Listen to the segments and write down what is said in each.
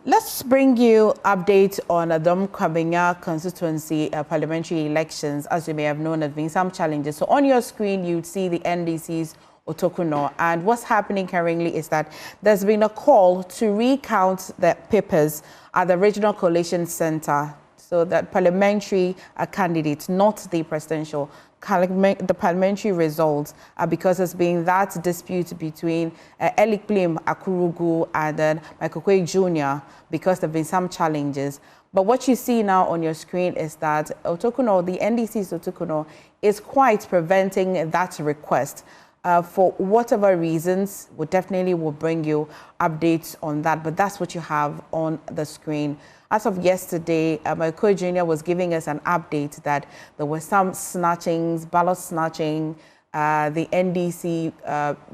Let's bring you updates on the Kwabenya constituency parliamentary elections. As you may have known, there have been some challenges. So on your screen, you'd see the NDC's Otokuno. And what's happening currently is that there's been a call to recount the papers at the Regional Collation Center. So that parliamentary candidates, not the presidential, the parliamentary results, because there's been that dispute between Eliklim Akurugu and then Michael Kwei Jr. because there have been some challenges. But what you see now on your screen is that Otokuno, the NDC's Otokuno, is quite preventing that request. For whatever reasons, we definitely will bring you updates on that, but that's what you have on the screen. As of yesterday, Michael Jr. was giving us an update that there were some snatchings, ballot snatching, the NDC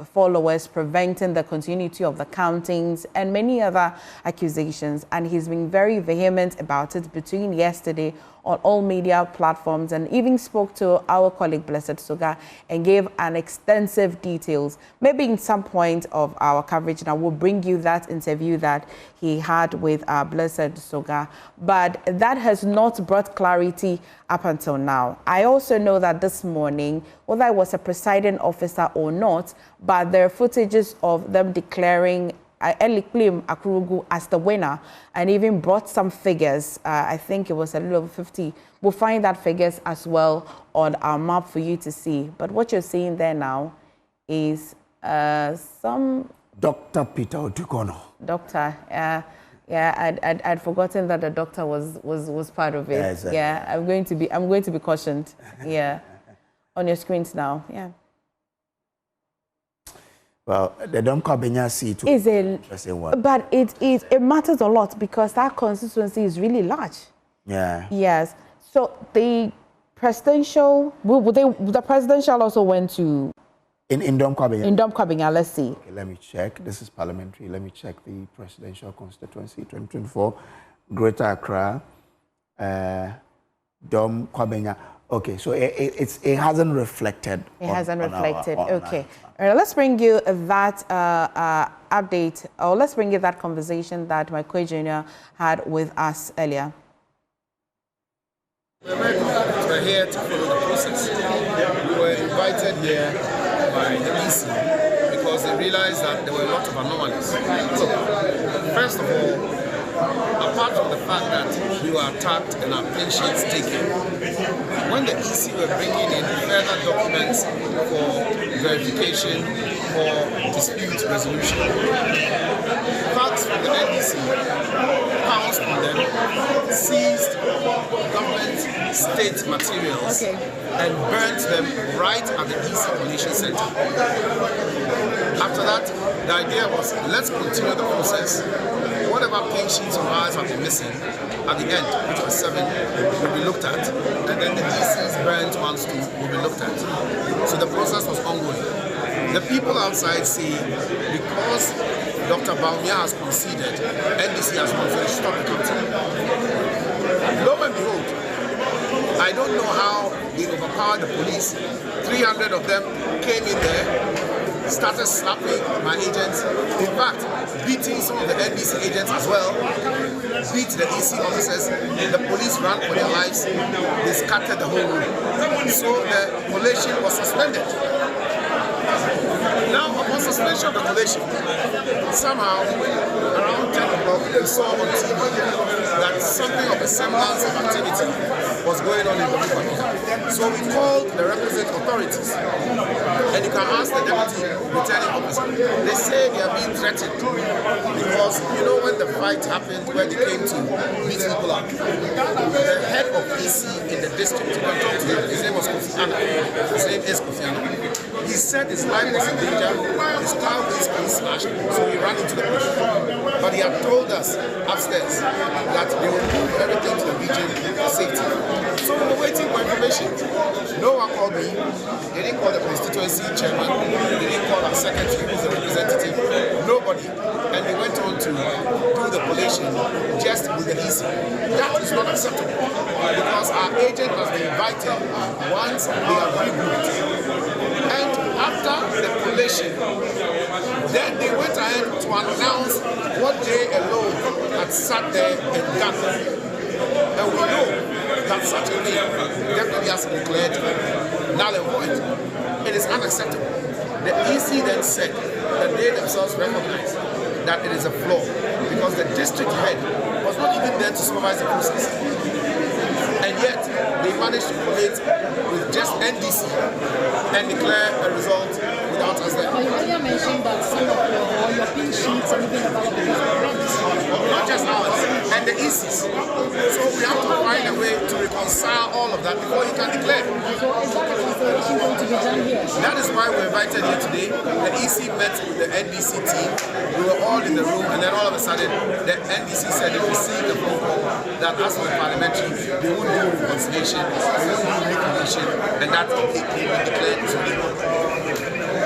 followers preventing the continuity of the countings, and many other accusations. And he's been very vehement about it between yesterday on all media platforms, and even spoke to our colleague Blessed Soga and gave an extensive details. Maybe in some point of our coverage now we'll bring you that interview that he had with Blessed Soga, but that has not brought clarity up until now. I also know that this morning, whether it was a presiding officer or not, but there are footages of them declaring Eliklim Akurugu as the winner, and even brought some figures. I think it was a little over 50. We'll find that figures as well on our map for you to see. But what you're seeing there now is some... Dr. Peter Otukono. Doctor, yeah, I'd forgotten that the doctor was part of it. Yeah, exactly. Yeah, I'm going to be cautioned. Yeah, on your screens now. Yeah. Well, the Kwabenya seat is a one. But it matters a lot because that constituency is really large. Yeah. Yes. So the presidential, the presidential also went to in Kwabenya. In Kwabenya, let's see. Okay, let me check. This is parliamentary. Let me check the presidential constituency 2024, Greater Accra, Kwabenya. Okay, so it hasn't reflected. It hasn't reflected. Okay. Let's bring you that update, or let's bring you that conversation that Michael Jr. had with us earlier. We're here to follow the process. We were invited here by the EC because they realized that there were a lot of anomalies. So, first of all, apart from the fact that we were attacked and our pensions taken, when the EC were bringing in further documents for verification or dispute resolution, facts from the NDC pounced on them, seized government state materials, and burnt them right at the EC Collation Center. After that, the idea was, let's continue the process. Whatever pink sheets of ours have been missing at the end, which was 7, will be looked at, and then the DC's burnt ones too will be looked at. So the process was ongoing. The people outside say because Dr. Baumia has conceded, NDC has not finished, stop the counting. Lo and behold, I don't know how they overpowered the police. 300 of them came in there, started slapping my agents. In fact, beating some of the NDC agents as well, beat the EC officers. The police ran for their lives. They scattered the whole room. So the collation was suspended. Now, upon suspension of the collation, somehow, around 10 o'clock, we saw on TV that something of a semblance of activity was going on in the movement. So we called the requisite authorities, and you can ask the deputy returning officer. They say they are being threatened because, you know, when the fight happened, where they came to beat people up, the head of EC in the district, you can talk to him, his name was Kofi Anna. His name is Kofi Anna. He said his life was in danger, his car was being smashed, so he ran into the bush. But he had told us upstairs that they would move everything to the region for safety. So we were waiting for information. No one called me. They didn't call the constituency chairman. They didn't call our secretary, who's a representative. Nobody. And they went on to do the collation just with the EC. That is not acceptable because our agent has been invited once they are regrouped. And after the collation, then they went ahead to announce what day alone had sat there and done that. And we know that such a thing definitely has to be declared null and void. It is unacceptable. The EC then said that they themselves recognize that it is a flaw because the district head was not even there to supervise the process. And yet, they managed to collate with just NDC and declare a result without us there. But you earlier mentioned that some of your pin sheets and even about not just ours, and the ECs. So we have to find a way to reconcile all of that before you can declare. So is that a consideration going to be done here? That is why we're invited here today. The EC met with the NDC team. We were all in the room, and then all of a sudden, the NDC said they received a phone call that as for the parliamentary, they wouldn't do reconciliation, they wouldn't do reconciliation, and that it can be declared illegal.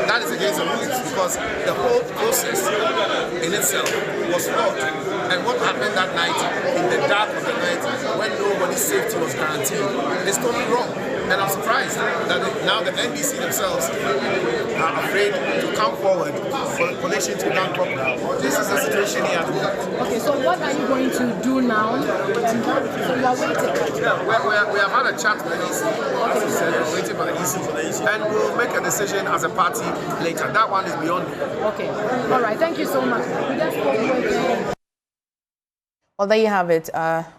That is against the rules because the whole process in itself was flawed. And what happened that night, in the dark of the night, when nobody's safety was guaranteed, is totally wrong. And I'm surprised that now the NDC themselves are afraid to come forward for the collation to be done properly. This is the situation here at the moment. Okay, so what are you going to do now? So you are waiting? Yeah, we have had a chat with the EC. As we said, we're waiting for the EC. And we'll make a decision as a party later. That one is beyond me. Okay. All right. Thank you so much. Well, there you have it.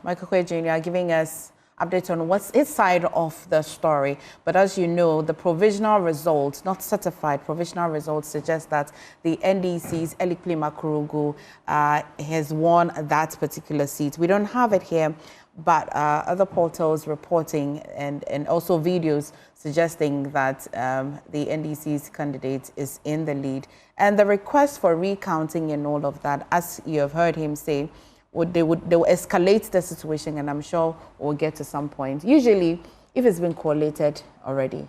Michael Kwe Jr. giving us update on what's his side of the story. But as you know, the provisional results, not certified, provisional results suggest that the NDC's Elikpli Makurugu has won that particular seat. We don't have it here, but other portals reporting and also videos suggesting that the NDC's candidate is in the lead. And the request for recounting and all of that, as you have heard him say, they will escalate the situation, and I'm sure we'll get to some point. Usually, if it's been collated already,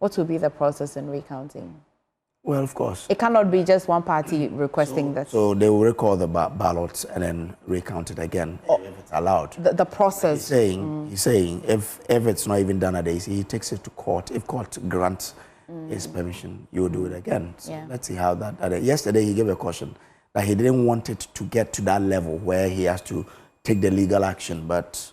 what will be the process in recounting? Well, of course. It cannot be just one party requesting that. So they will record the ballots and then recount it again if it's allowed. The process. He's saying if it's not even done at AC, he takes it to court. If court grants his permission, you will do it again. So let's see how that. Yesterday, he gave a caution that he didn't want it to get to that level where he has to take the legal action. But,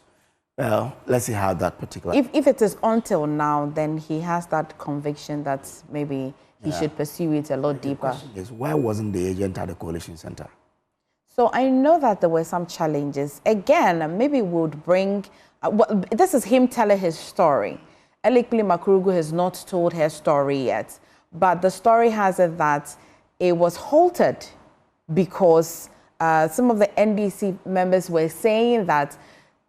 well, let's see how that particular... If it is until now, then he has that conviction that maybe he should pursue it a lot deeper. The question is, why wasn't the agent at the coalition center? So I know that there were some challenges. Again, maybe we would bring... this is him telling his story. Elikpli Makurugu has not told her story yet. But the story has it that it was halted because some of the NDC members were saying that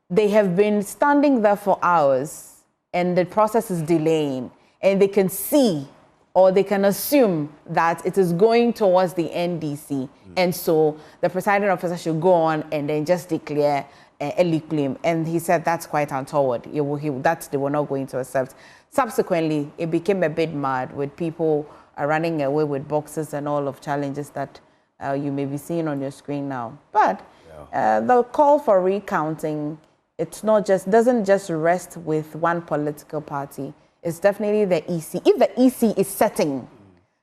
they have been standing there for hours and the process is delaying, and they can see or they can assume that it is going towards the NDC. And so the presiding officer should go on and then just declare Elikpli. And he said that's quite untoward. That they were not going to accept. Subsequently, it became a bit mad with people running away with boxes and all of challenges that you may be seeing on your screen now. But the call for recounting, doesn't just rest with one political party. It's definitely the EC. If the EC is setting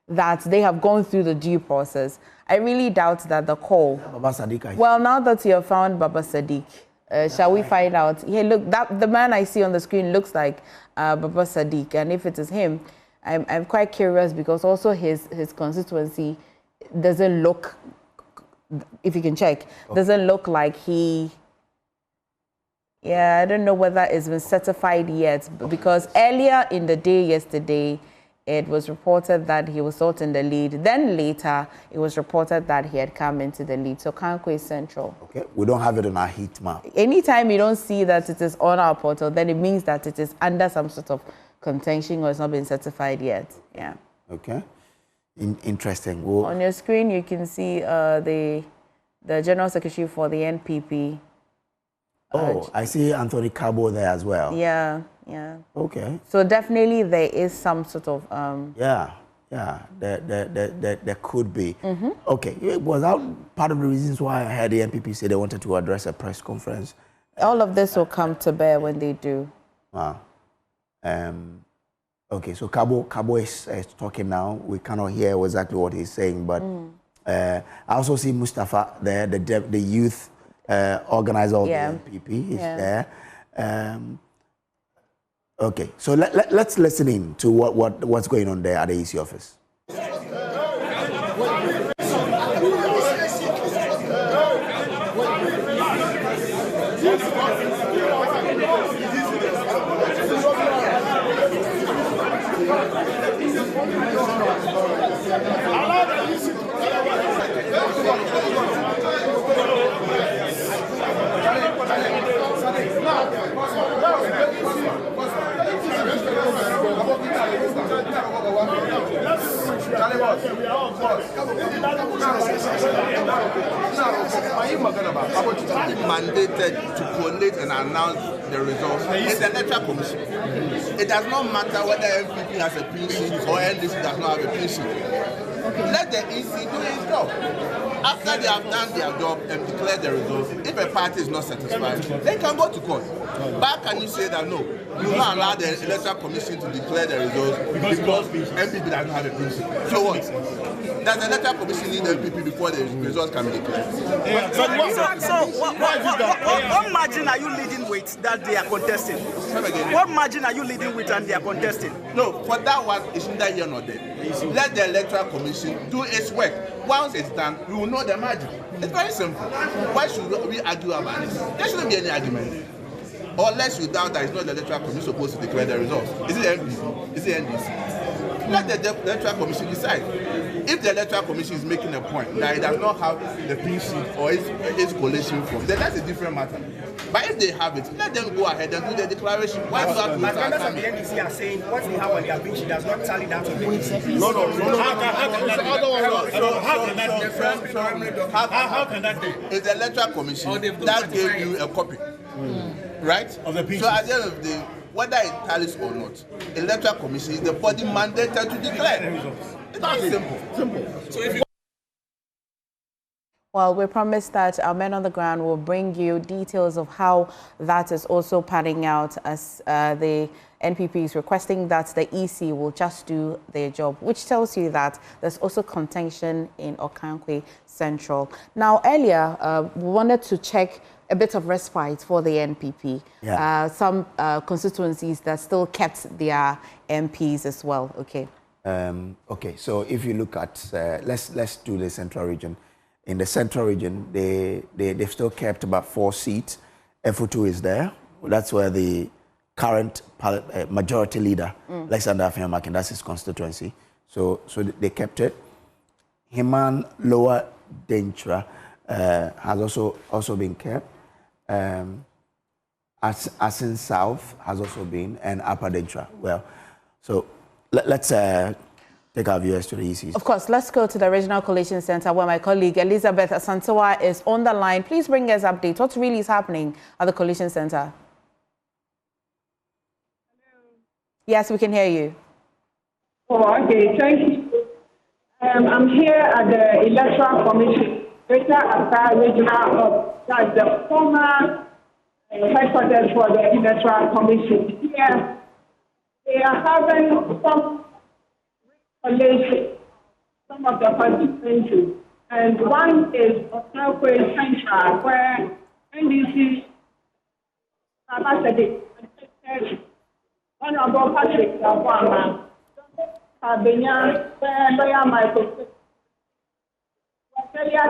that they have gone through the due process, I really doubt that the call... Baba Sadiq. Well, now that you have found Baba Sadiq, shall we find out? Hey, look, the man I see on the screen looks like Baba Sadiq. And if it is him, I'm quite curious because also his constituency doesn't look, if you can check, doesn't look like he... Yeah, I don't know whether it's been certified yet, because earlier in the day yesterday, it was reported that he was thought in the lead. Then later, it was reported that he had come into the lead. So Kankwe is central. Okay, we don't have it on our heat map. Anytime you don't see that it is on our portal, then it means that it is under some sort of contention or it's not been certified yet. Yeah. Okay. Interesting. On your screen, you can see the General Secretary for the NPP. I see Anthony Cabo there as well. Yeah. Okay. So definitely there is some sort of... There could be. Okay, was that part of the reasons why I heard the NPP say they wanted to address a press conference? All of this will come to bear when they do. Wow. Okay, so Cabo is talking now. We cannot hear exactly what he's saying, but I also see Mustafa there, the youth organizer of the NPP, is there. Okay, so let's listen in to what's going on there at the EC office. Mandated to collate and announce the results. It's the electoral commission. It does not matter whether MPP has a PC or NDC does not have a PC. Let the EC do its job. After they have done their job and declared the results, if a party is not satisfied, they can go to court. But can you say that no, you will not allow the electoral commission to declare the results because MPP does not have a PC? So what? Does the electoral commission need MPP before the results can be declared? What margin are you leading with that they are contesting? What margin are you leading with and they are contesting? No, for that one, it's neither here nor there. Let the electoral commission do its work. Once it's done, we will know the margin. It's very simple. Why should we argue about this? There shouldn't be any argument. Unless you doubt that it's not the electoral commission supposed to declare the results. Is it MPC? Is it NDC? Let the electoral commission decide. If the electoral commission is making a point that it does not have the PC or its collation form, then that's a different matter. But if they have it, let them go ahead and do the declaration. Why do that? Members of the NDC are saying what they have on their bench does not tally that to the No. How can that be? It's the electoral commission that gave you a copy, right? Of the PC. So at the end of the day, whether it tallies or not, electoral commission is the body mandated to declare. It's very simple. So if you Well, we promised that our men on the ground will bring you details of how that is also panning out, as the NPP is requesting that the EC will just do their job, which tells you that there's also contention in Okankwe Central. Now, earlier, we wanted to check a bit of respite for the NPP. Yeah. Some constituencies that still kept their MPs as well. Okay. Okay, so if you look at, let's do the central region. In the central region, they've still kept about 4 seats. FO2 is there. That's where the current majority leader, Alexander Afeamakin, that's his constituency. So they kept it. Himan Lower Dentra has also been kept. Asin South has also been, and Upper Dentra. Well, so let's take our viewers to the ECs. Of course, let's go to the Regional Collation Center where my colleague Elizabeth Asantewa is on the line. Please bring us updates. What really is happening at the Collation Center? Hello. Yes, we can hear you. Oh, okay. Thank you. I'm here at the Electoral Commission, Greater Accra Regional, that's the former headquarters for the Electoral Commission. Here, they are having some collation, some of the constituencies, and one is Okankwe Central, where NDC Ambassador Honorable Patrick Obama, Abenya, where Lawyer Michael earlier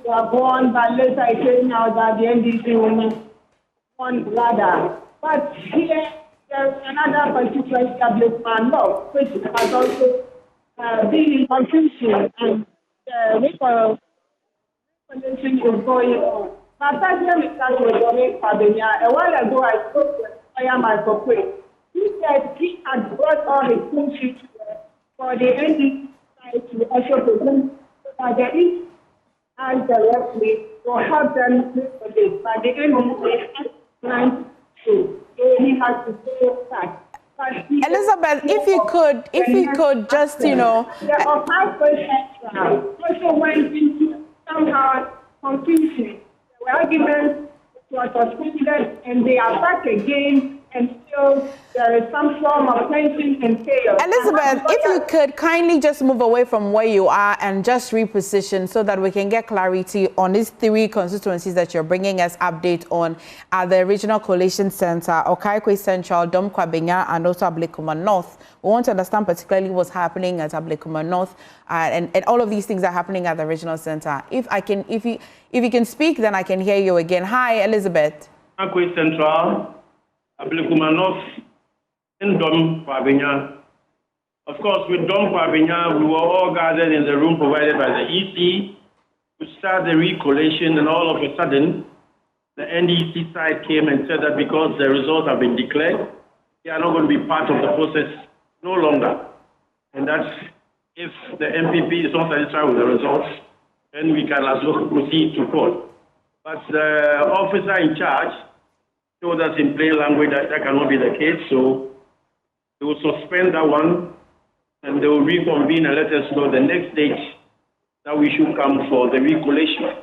were born, but later it came out that the NDC woman won rather. But here, there is another constituency, Law, which has also been in confusion, and the reconciliation is going on. But that's the mistake with Abenya. A while ago, I spoke to Lawyer Michael. He said he had brought all his things for the NDC to also present that there is and directly to help them with this. But the NDC is trying to, so he has to say that. Elizabeth, if you could just, you know. The Okankwe Central also went into somehow confusion. There were arguments that were suspended, and they are back again and still there is some form of tension and chaos. Elizabeth, if you could kindly just move away from where you are and just reposition so that we can get clarity on these 3 constituencies that you're bringing us update on at the Regional Collation Center, Okaikwe Central, Dom Kwabenya, and also Ablekuma North. We want to understand particularly what's happening at Ablekuma North, and all of these things are happening at the Regional Center. If you can speak, then I can hear you again. Hi, Elizabeth. Okaikwe Central, Ablekuma North, and Dom Kwabenya. Of course, with Dom Kwabenya, we were all gathered in the room provided by the EC to start the recollation, and all of a sudden, the NDC side came and said that because the results have been declared, they are not going to be part of the process no longer. And that if the MPP is not satisfied with the results, then we can as well proceed to court. But the officer in charge told us in plain language that that cannot be the case, so they will suspend that one, and they will reconvene and let us know the next date that we should come for the recollation.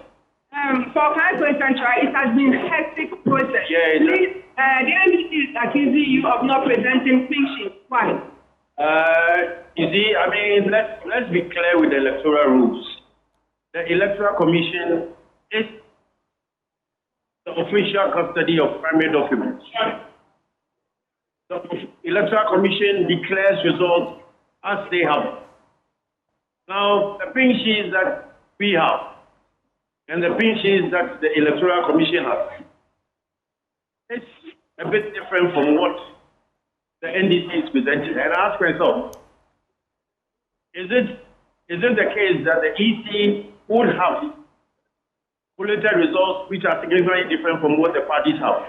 For Okaikwe Central, it has been a hectic process. Yeah, please, the NDC is accusing you of not presenting clean sheets. Why? You see, I mean, let's be clear with the electoral rules. The Electoral Commission is the official custody of primary documents. The Electoral Commission declares results as they happen. Now, the pink sheets that we have and the pink sheets that the Electoral Commission has, it's a bit different from what the NDC is presenting. And I ask myself, is it the case that the EC would have collated results which are significantly different from what the parties have?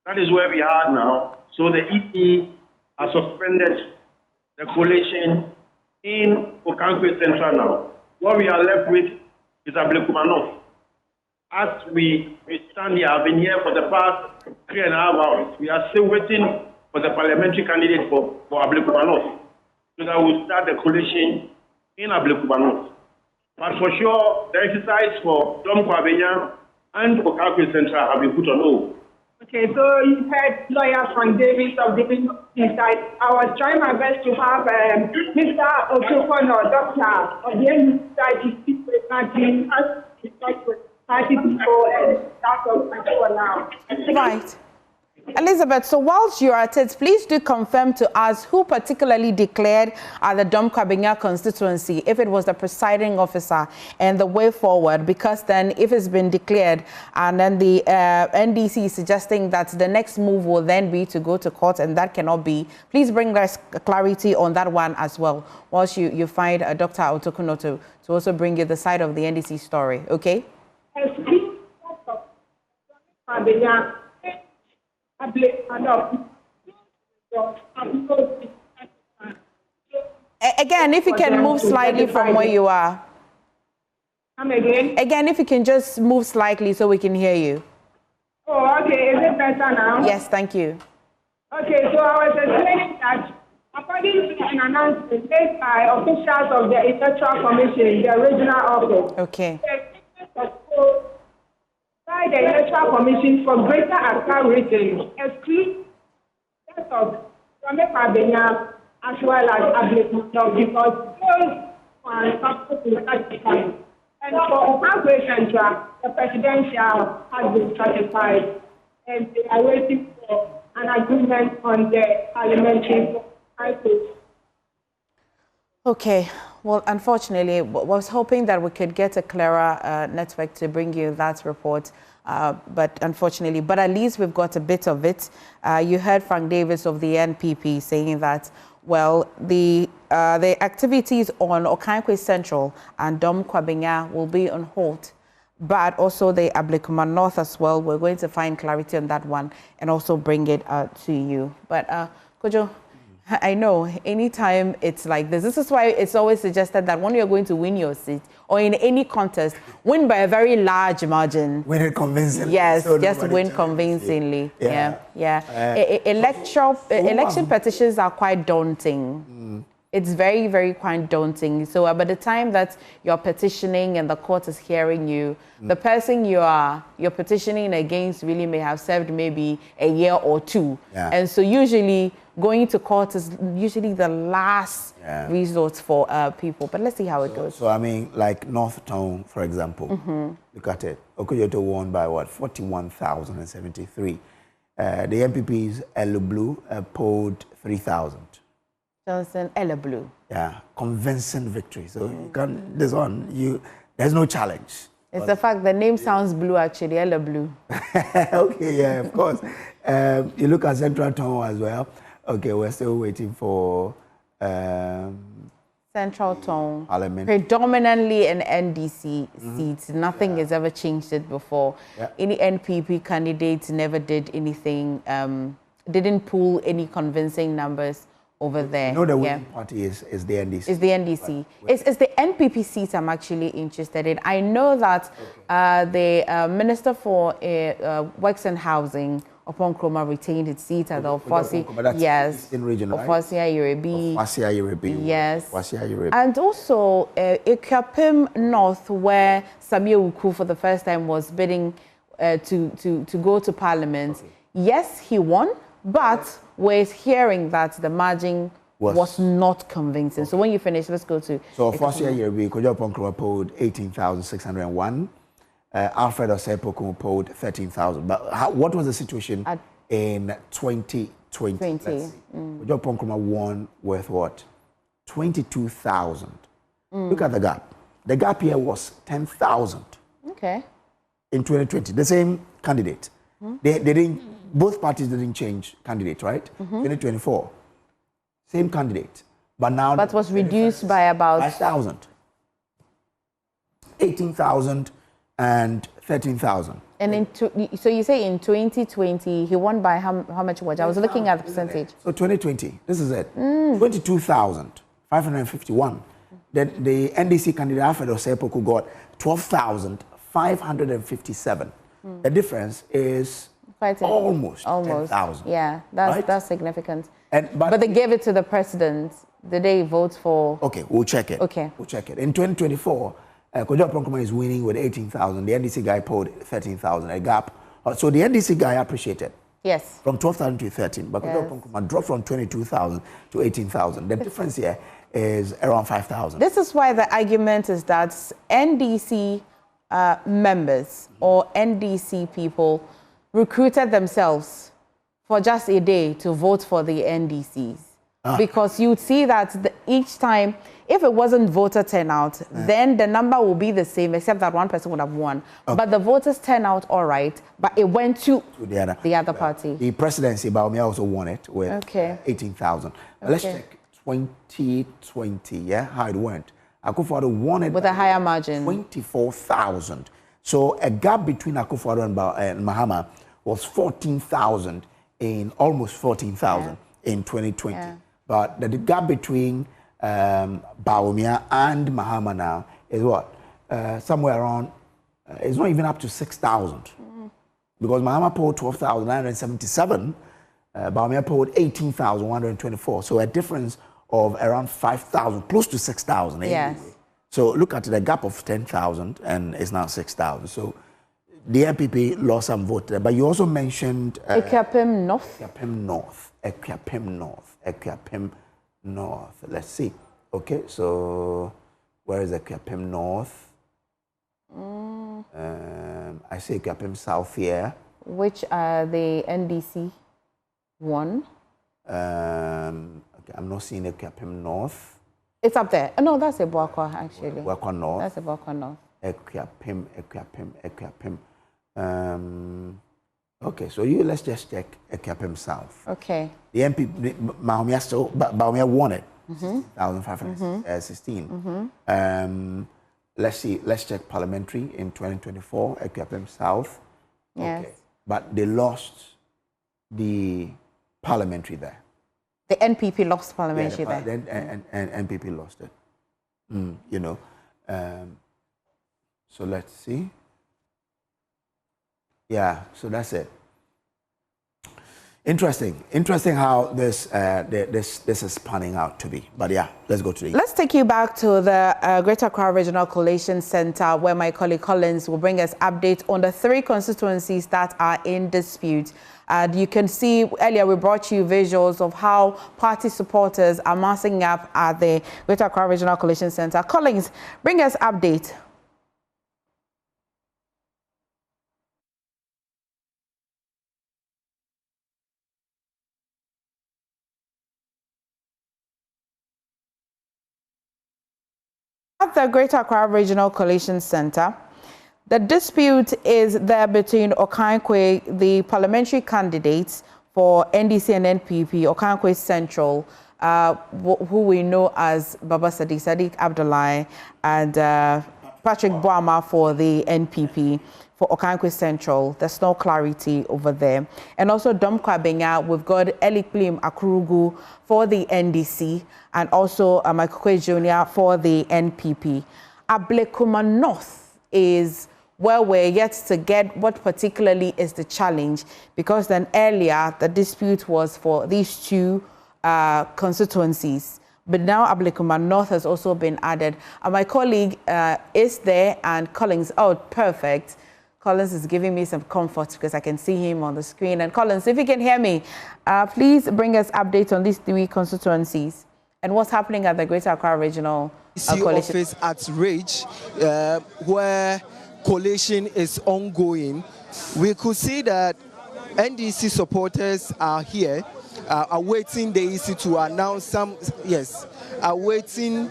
That is where we are now. So the EC has suspended the collation in Okaikwe Central now. What we are left with is Ablekuma North. As we stand here, I've been here for the past 3.5 hours. We are still waiting for the parliamentary candidate for Ablekuma North, so that we'll start the collation in Ablekuma North. But for sure, the exercise for Dom Kwabenya and Okaikwe Central have been put on hold. Okay, so you heard lawyer Frank Davis of the NDC side. I was trying my best to have Mr. Otokono, doctor of the NDC side, to speak with Martin as to talk with 30 people, and that's all for now. Right. Elizabeth, so whilst you're at it, please do confirm to us who particularly declared the Dom Kwabenya constituency, if it was the presiding officer, and the way forward, because then if it's been declared and then the NDC is suggesting that the next move will then be to go to court, and that cannot be. Please bring us clarity on that one as well, whilst you find Dr. Otokuno to also bring you the side of the NDC story, okay? Again, if you can move slightly from where you are. Come again? Again, if you can just move slightly so we can hear you. Oh, okay. Is it better now? Yes, thank you. Okay, so I was explaining that according to an announcement made by officials of the Electoral Commission, the regional office, okay, by the Electoral Commission for Greater Accra region exclude that of Kwabenya as well as Ablekuma, because those are supposed to satisfy. And for Okaikwe Central, the presidential has been certified, and they are waiting for an agreement on the parliamentary process. Okay. Well, unfortunately, I was hoping that we could get a clearer network to bring you that report, but unfortunately, but at least we've got a bit of it. You heard Frank Davis of the NPP saying that, well, the activities on Okaikwe Central and Dom Kwabenya will be on hold, but also the Ablekuma North as well. We're going to find clarity on that one and also bring it to you. But Kojo, I know anytime it's like this is why it's always suggested that when you're going to win your seat or in any contest, win by a very large margin. Win it convincingly. Yes, so just win convincingly. Yeah. Election petitions are quite daunting. it's very, very quite daunting. So by the time that you're petitioning and the court is hearing you, the person you're petitioning against really may have served maybe a year or two. Yeah. And so usually going to court is usually the last resort for people. But let's see how it goes. So I mean, like North Town, for example, look at it. Okoyoto won by what? 41,073. The MPP's Blue polled 3,000. Johnson Blue. Yeah, convincing victory. So you can there's no challenge. It's the fact the name sounds blue actually, Blue. Okay, yeah, of course. You look at Central Town as well. Okay, we're still waiting for Central Town. Parliament. Predominantly an NDC seat. Nothing has ever changed it before. Yeah. Any NPP candidates never did anything, didn't pull any convincing numbers over there. You know the winning party is the NDC. It's the NDC. It's the NPP seat I'm actually interested in. I know that the Minister for Works and Housing, Upon Kroma, retained its seat at the Ofosi. Yes. In region, right? Ofosia Yerebi. Ofosia Yerebi. Yes. Ofosia Yerebi. And also Ikuapem North, where Samia Uku for the first time was bidding to go to Parliament. Okay. Yes, he won, but we're hearing that the margin was not convincing. Okay. So when you finish, let's go to... So Ofosia Yerebi, Kojo Ponkroma polled 18,601. Alfred Osei-Poku polled 13,000. But what was the situation in 2020? Kojo Ponkroma won with what? 22,000. Look at the gap. The gap here was 10,000. Okay. In 2020, the same candidate. They didn't. Both parties didn't change candidate, right? 2024, same candidate, but now. But was reduced by about 5,000, 18,000, and 13,000. And so you say in 2020 he won by how much? I was looking at the percentage. So 2020, this is it. 22,551. Then the NDC candidate Alfred Osei-Poku got 12,557. The difference is almost 10,000. Yeah, that's significant. But they gave it to the president. Did they vote for? Okay, we'll check it. Okay. We'll check it. In 2024, Kojo Ponkroma is winning with 18,000. The NDC guy polled 13,000, a gap. So the NDC guy appreciated. Yes. From 12,000 to 13. But Kojo Ponkroma dropped from 22,000 to 18,000. The difference here is around 5,000. This is why the argument is that NDC members or NDC people recruited themselves for just a day to vote for the NDCs. Because you'd see that each time, if it wasn't voter turnout, then the number will be the same, except that one person would have won. Okay. But the voters turn out all right, but it went to the other party. The presidency, Baumia also won it with 18,000. Let's check 2020, how it went. Akufo-Addo won it with a higher margin, 24,000. So a gap between Akufo-Addo and Mahama was 14,000 almost 14,000 in 2020. Yeah. But the gap between Bawumia and Mahama now is what? Somewhere around, it's not even up to 6,000. Because Mahama polled 12,977, Bawumia polled 18,124. So a difference of around 5,000, close to 6,000. Yes. So look at the gap of 10,000 and it's now 6,000. So the MPP lost some vote there. But you also mentioned... Ikuapem North. Ikuapem North. Let's see. Okay, so where is Ikuapem North? I say Ikuapem South here. Which the NDC won. Okay, I'm not seeing Ikuapem North. It's up there. No, that's a Eboakwa, actually. Eboakwa North. That's a Eboakwa North. Ikuapem. Okay, so let's just check Ikuapem South. Okay. The MP, Bawumia won it. 16,516. Let's see, let's check parliamentary in 2024, Ikuapem South. Yes. Okay. But they lost the parliamentary there. The NPP lost parliamentary there. And NPP lost it. You know. So let's see. Yeah, so that's it. Interesting how this is panning out to be. But yeah, let's go to it. Let's take you back to the Greater Accra Regional Collation Center, where my colleague Collins will bring us updates on the 3 constituencies that are in dispute. And you can see earlier we brought you visuals of how party supporters are massing up at the Greater Accra Regional Collation Center. Collins, bring us update. At the Greater Accra Regional Collation Center, the dispute is there between Okankwe, the parliamentary candidates for NDC and NPP, Okankwe Central, who we know as Baba Sadiq Abdullahi, and Patrick Boama for the NPP. For Okankwe Central, there's no clarity over there. And also Domkwa Benya, we've got Elikplim Akurugu for the NDC, and also Michael Jr. for the NPP. Ablekuma North is where we're yet to get what particularly is the challenge, because then earlier the dispute was for these 2 constituencies. But now Ablekuma North has also been added. And my colleague is there, and Collins, oh, perfect. Collins is giving me some comfort because I can see him on the screen. And Collins, if you can hear me, please bring us updates on these 3 constituencies and what's happening at the Greater Accra Regional Collation office at Ridge, where collation is ongoing. We could see that NDC supporters are here, awaiting the EC to announce some, awaiting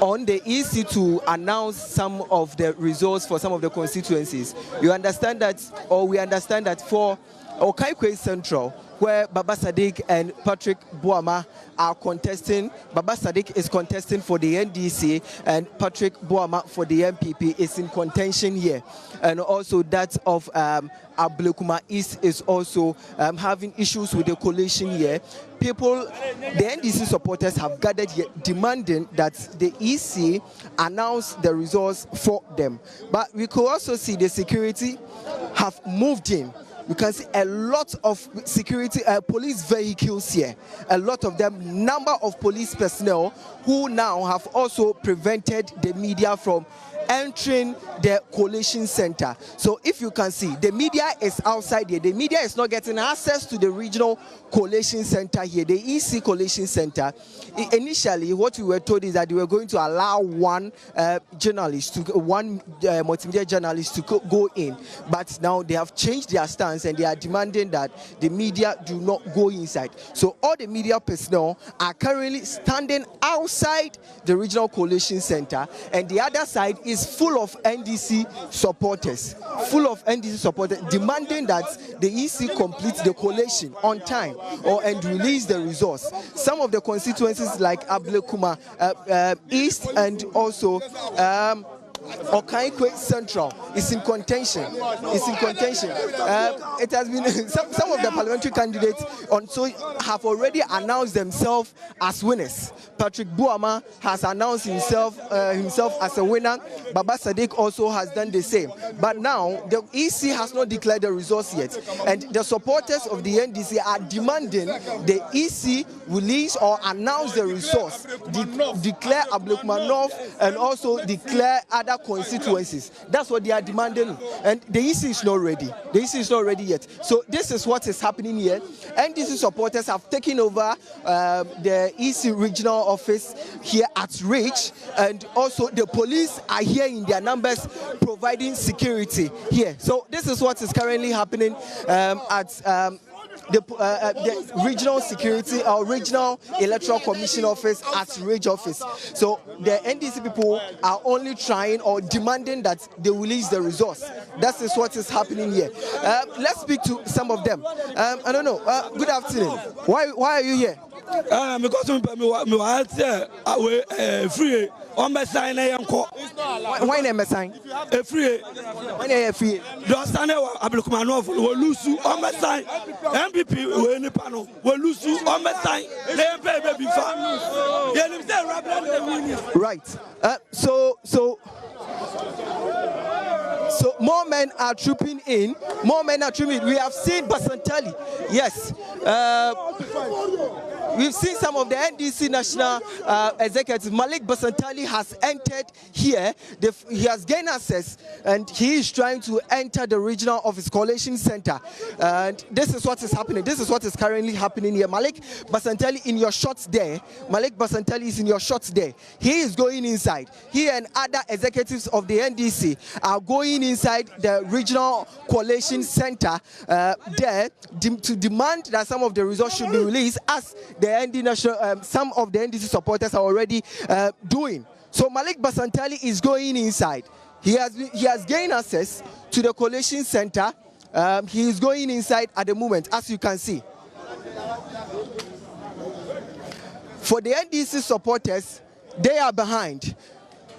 on the EC to announce some of the results for some of the constituencies. You understand that, or we understand that for Okankwe Central, where Baba Sadiq and Patrick Boama are contesting. Baba Sadiq is contesting for the NDC, and Patrick Boama for the MPP is in contention here. And also that of Ablekuma East is also having issues with the coalition here. People, the NDC supporters have gathered here demanding that the EC announce the results for them. But we could also see the security have moved in. You can see a lot of security, police vehicles here, a lot of them, number of police personnel who now have also prevented the media from entering the collation center. So if you can see, the media is outside here. The media is not getting access to the regional collation center here, the EC collation center. Initially, what we were told is that they were going to allow one multimedia journalist to go in. But now they have changed their stance and they are demanding that the media do not go inside. So all the media personnel are currently standing outside the regional collation center, and the other side is full of NDC supporters, demanding that the EC complete the collation on time and release the results. Some of the constituencies like Ablekuma East and also Okankwe Central is in contention. It has been some of the parliamentary candidates have already announced themselves as winners. Patrick Boama has announced himself as a winner. Baba Sadiq also has done the same. But now the EC has not declared the results yet, and the supporters of the NDC are demanding the EC release or announce the results, declare Ablekuma North and also declare other constituencies. That's what they are demanding, and the EC is not ready. The EC is not ready yet. So this is what is happening here. NDC supporters have taken over the EC regional office here at Ridge, and also the police are here in their numbers providing security here. So this is what is currently happening at the regional security or regional electoral commission office at Ridge office. So the NDC people are only trying or demanding that they release the results. That is what is happening here. Let's speak to some of them. I don't know. Good afternoon. Why are you here? Because free. On my sign, I am called. Why name a sign? A free. Why a free? Don't stand there. Ablukumanov will lose you on my sign. MPP will in the panel. Will lose you on my sign. They pay baby far. Right. So more men are trooping in. More men are trooping in. We have seen Basintale. Yes. We've seen some of the NDC national executives. Malik Basintale has entered here. He has gained access, and he is trying to enter the regional office, collation center. And this is what is happening. This is what is currently happening here. Malik Basintale in your shots there. Malik Basintale is in your shots there. He is going inside. He and other executives of the NDC are going inside the regional collation center there to demand that some of the results should be released, as the ND national, some of the NDC supporters are already doing. So Malik Basintale is going inside. He has gained access to the collation center. He is going inside at the moment, as you can see. For the NDC supporters, they are behind.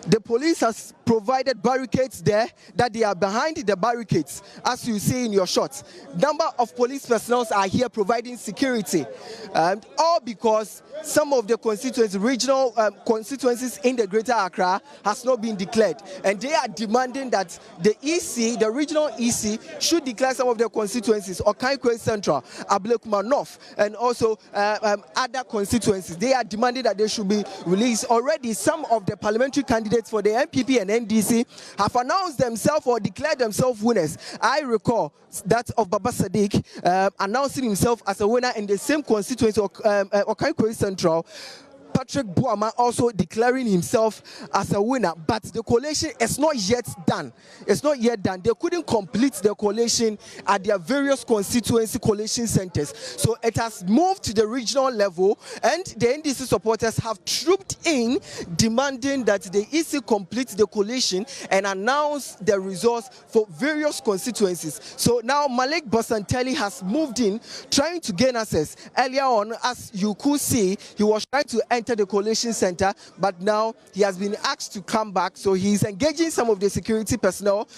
The police has provided barricades there, that they are behind the barricades, as you see in your shots. Number of police personnel are here providing security, all because some of the constituencies, regional constituencies in the Greater Accra has not been declared, and they are demanding that the EC, the regional EC, should declare some of their constituencies, Okaikwe Central, Ablekuma North, and also other constituencies. They are demanding that they should be released. Already, some of the parliamentary candidates for the MPP and NDC have announced themselves or declared themselves winners. I recall that of Baba Sadiq announcing himself as a winner in the same constituency, Okaikwe Central. Patrick Buama also declaring himself as a winner, but the collation is not yet done. It's not yet done. They couldn't complete the collation at their various constituency collation centers. So it has moved to the regional level, and the NDC supporters have trooped in, demanding that the EC complete the collation and announce the results for various constituencies. So now Malik Basintale has moved in, trying to gain access. Earlier on, as you could see, he was trying to enter the collation center, but now he has been asked to come back, so he's engaging some of the security personnel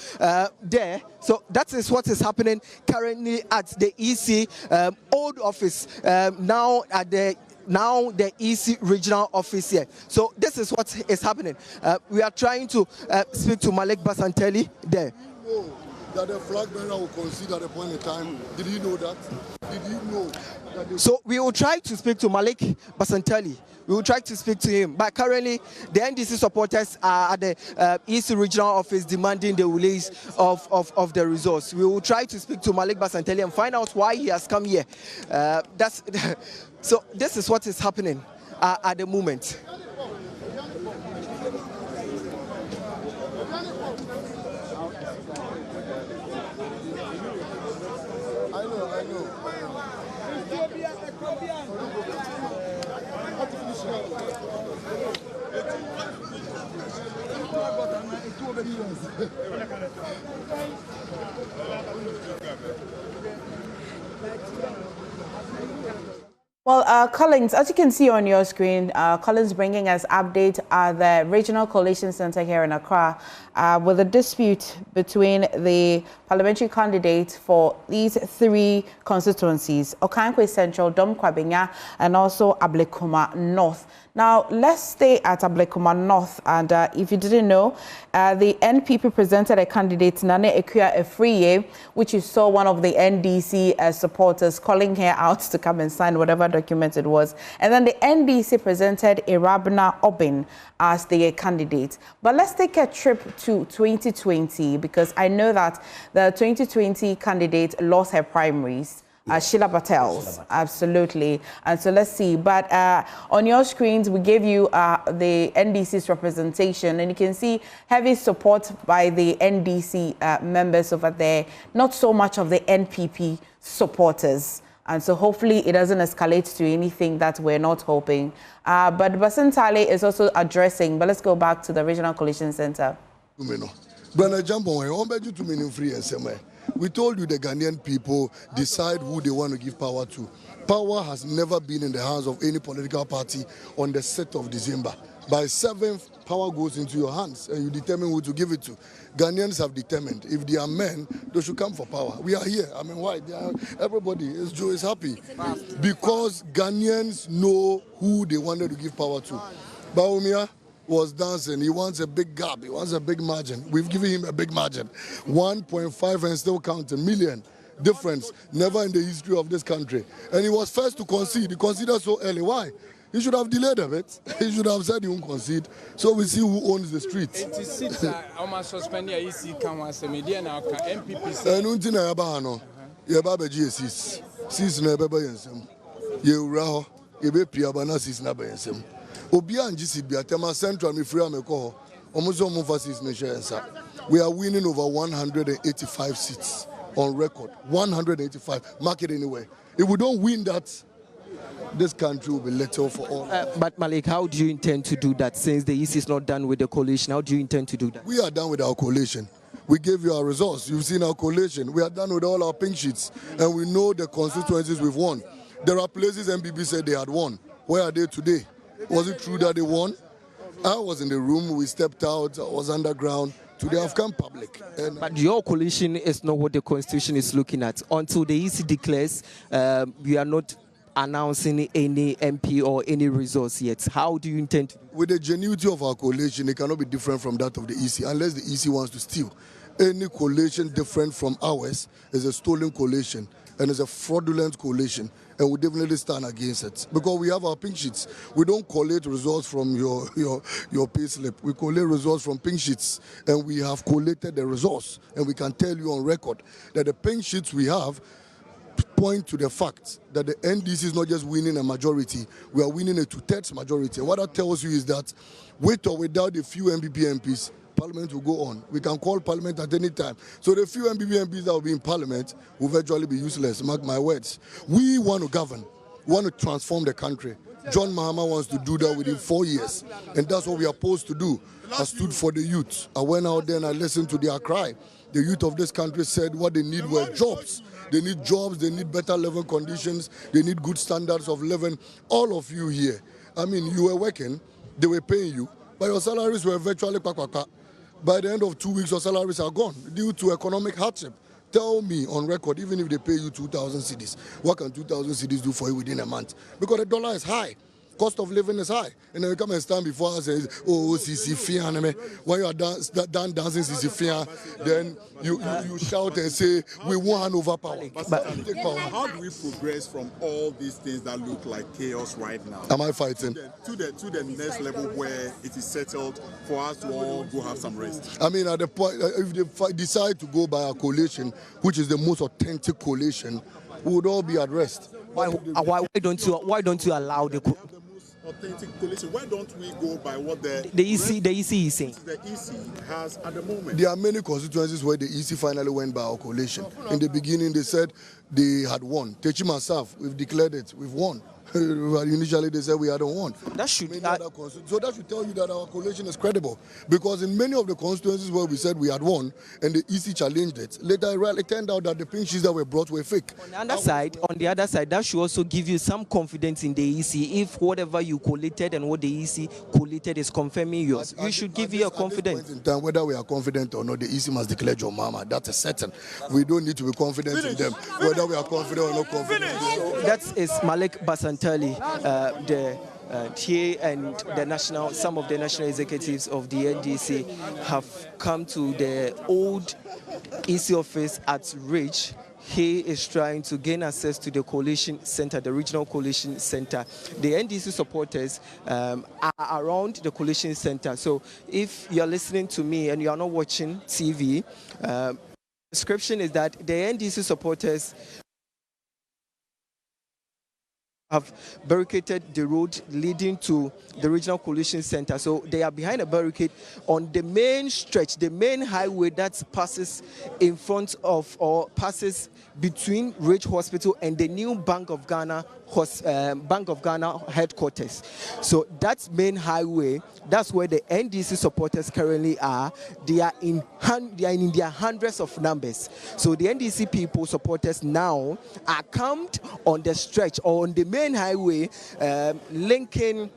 there. So that is what is happening currently at the EC old office, now the EC regional office here. So this is what is happening. We are trying to speak to Malik Basintale there. That the flag bearer will concede at a point in time. Did you know that? Did you know that? So we will try to speak to Malik Basintale. We will try to speak to him. But currently, the NDC supporters are at the EC regional office demanding the release of the results. We will try to speak to Malik Basintale and find out why he has come here. So this is what is happening at the moment. I know. Well, Collins, as you can see on your screen, Collins bringing us update at the Regional Collation Center here in Accra with a dispute between the parliamentary candidates for these three constituencies, Okankwe Central, Dom Kwabenya, and also Ablekuma North. Now, let's stay at Ablekuma North. And if you didn't know, the NPP presented a candidate, Nane Ekuya Efriye, which you saw one of the NDC supporters calling her out to come and sign whatever document it was. And then the NDC presented Irabna Obin as the candidate. But let's take a trip to 2020, because I know that the 2020 candidate lost her primaries. Sheila Patel's, absolutely. And so let's see. But on your screens, we gave you the NDC's representation, and you can see heavy support by the NDC members over there, not so much of the NPP supporters. And so hopefully it doesn't escalate to anything that we're not hoping. But Basintale is also addressing, but let's go back to the Regional Collation Center. We told you the Ghanaian people decide who they want to give power to. Power has never been in the hands of any political party on the 6th of December. By 7th, power goes into your hands and you determine who to give it to. Ghanaians have determined if they are men, they should come for power. We are here. I mean, why? Everybody is happy because Ghanaians know who they wanted to give power to. Baumia, was dancing. He wants a big gap. He wants a big margin. We've given him a big margin. 1.5 and still counting million difference. Never in the history of this country. And he was first to concede. He conceded so early. Why? He should have delayed a bit. He should have said he won't concede. So we see who owns the streets. And we are winning over 185 seats on record. 185. Mark it anyway. If we don't win that, this country will be little for all. But Malik, how do you intend to do that? Since the EC is not done with the coalition, how do you intend to do that? We are done with our coalition. We gave you our results. You've seen our coalition. We are done with all our pink sheets. And we know the constituencies we've won. There are places MPP said they had won. Where are they today? Was it true that they won? I was in the room. We stepped out. I was underground. Today I've come public. But your coalition is not what the Constitution is looking at. Until the EC declares, we are not announcing any MP or any resource yet. How do you intend to? With the genuity of our coalition, it cannot be different from that of the EC unless the EC wants to steal. Any coalition different from ours is a stolen coalition and is a fraudulent coalition, and we definitely stand against it because we have our pink sheets. We don't collate results from your pay slip. We collate results from pink sheets, and we have collated the results, and we can tell you on record that the pink sheets we have point to the fact that the NDC is not just winning a majority, we are winning a 2/3 majority. And what that tells you is that with or without a few MPP MPs, Parliament will go on. We can call Parliament at any time. So the few MPP MPs that will be in Parliament will virtually be useless, mark my words. We want to govern, we want to transform the country. John Mahama wants to do that within 4 years, and that's what we are supposed to do. I stood for the youth. I went out there and I listened to their cry. The youth of this country said what they need were jobs. They need jobs, they need better living conditions, they need good standards of living. All of you here, I mean, you were working, they were paying you, but your salaries were virtually kwakwa. By the end of 2 weeks, your salaries are gone due to economic hardship. Tell me on record, even if they pay you 2,000 cedis, what can 2,000 cedis do for you within a month? Because the dollar is high. Cost of living is high. And then you come and stand before us and say, oh, Sisi Fian. When you are done dancing Sisi Fian, then you shout and say, we won't hand over power. But how do we progress from all these things that look like chaos right now? Am I fighting? To the next level where it is settled for us to all go have some rest. I mean, at the point, if they decide to go by a coalition, which is the most authentic coalition, we would all be at rest. Why don't you allow the authentic coalition? Why don't we go by what the EC is saying? The EC has at the moment. There are many constituencies where the EC finally went by our coalition. In the beginning, they said they had won. Techi myself, we've declared it, we've won. Initially, they said we hadn't won. So that should tell you that our coalition is credible. Because in many of the constituencies where we said we had won and the EC challenged it, later it turned out that the pink sheets that were brought were fake. On the other side, that should also give you some confidence in the EC. If whatever you collated and what the EC collated is confirming yours, you should give you a confidence. At this point in time, whether we are confident or not, the EC must declare John Mahama. That is certain. We don't need to be confident in them, whether we are confident or not confident. So that is Malik Basintale, the TA and some of the national executives of the NDC have come to the old EC office at Ridge. He is trying to gain access to the coalition center, the regional coalition center. The NDC supporters are around the coalition center. So if you're listening to me and you are not watching TV, the description is that the NDC supporters have barricaded the road leading to the regional coalition center. So they are behind a barricade on the main stretch, the main highway that passes in front of or passes between Ridge Hospital and the new Bank of Ghana headquarters. So that main highway, that's where the NDC supporters currently are. They are in their hundreds of numbers. So the NDC people supporters now are camped on the stretch or on the main highway linking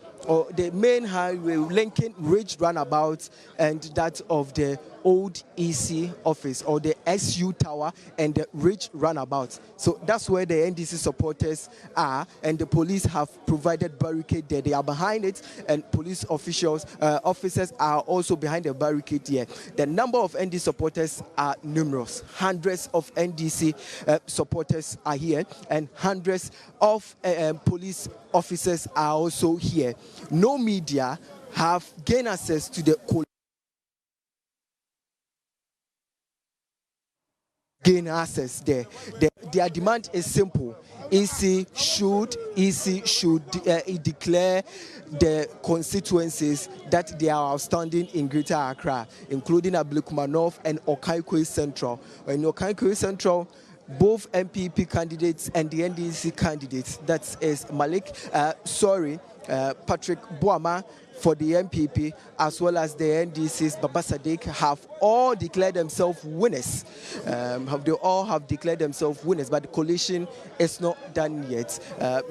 Ridge Runabout and that of the old EC office, or the SU Tower and the Ridge Runabout. So that's where the NDC supporters are, and the police have provided barricade there. They are behind it, and police officers are also behind the barricade here. The number of NDC supporters are numerous. Hundreds of NDC supporters are here, and hundreds of police officers are also here. No media have gained access to the there. Their demand is simple. EC should declare the constituencies that they are outstanding in Greater Accra, including Ablekuma North and Okaikwe Central. In Okaikwe Central, both MPP candidates and the NDC candidates, that is Patrick Boama for the MPP, as well as the NDC's Baba Sadiq, have all declared themselves winners. They all have declared themselves winners, but the coalition is not done yet.